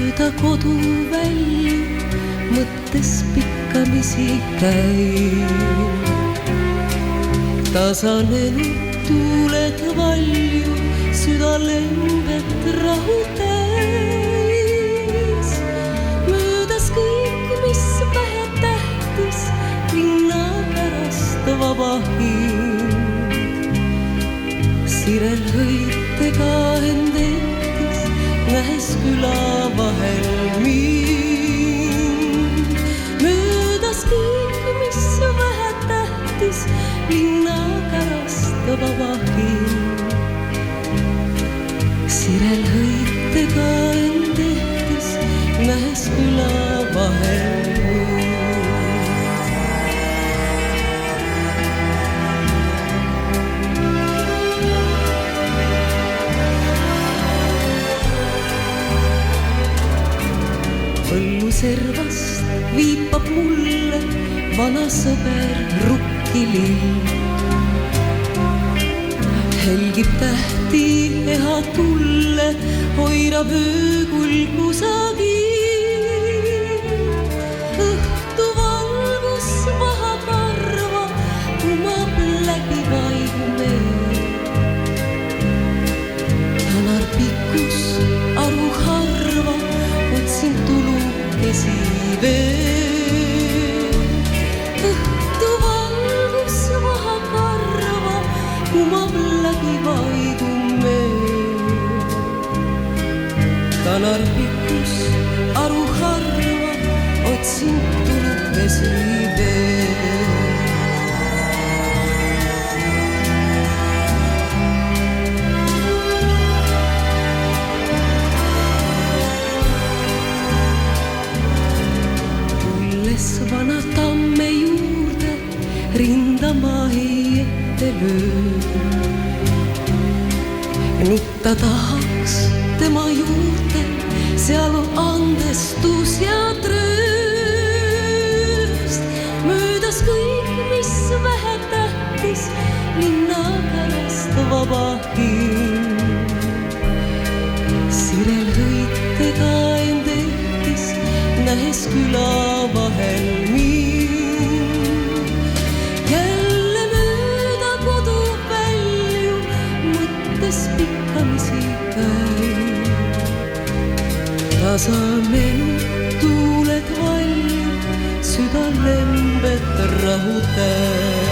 mööda koduvälju mõttes pikkamisi käin. Tasanenud tuuled valju, süda lembet rahu täis. Möödas kõik, mis vähe tähtis, linna pärast vaba hing. Sirel hõitega end eetis, nähes küla vahel mind. Möödas kõik, mis vähe tähtis, linna pärast vaba hing. Sirel hõitega end eetis, nähes küla vahel mind. Servast viipab mulle vana sõber rukkilill. Helgib tähti eha tulle, hoirab öökul kusagil. Õhtu valgus vahab arva, kumab läbi vaigu meel. Tanar pikkus aru harva, otsin tulu veel. Õhtu valgus vahab harva, kumab läbi vaigu meel. Tanar pikkus aru harva, otsin tulukesi veel. Vana tamme juurde rindama ei ette löö. Nutta tahaks tema juurde, seal on andestus ja trööst. Möödas kõik, mis vähe tähtis, linna pärast vaba hing. Sirel hõitega end eetis, nähes küla vahel mind. Jälle mööda koduvälju mõttes pikkamisi käin. Tasanenud tuuled valju, süda lembet rahu täis.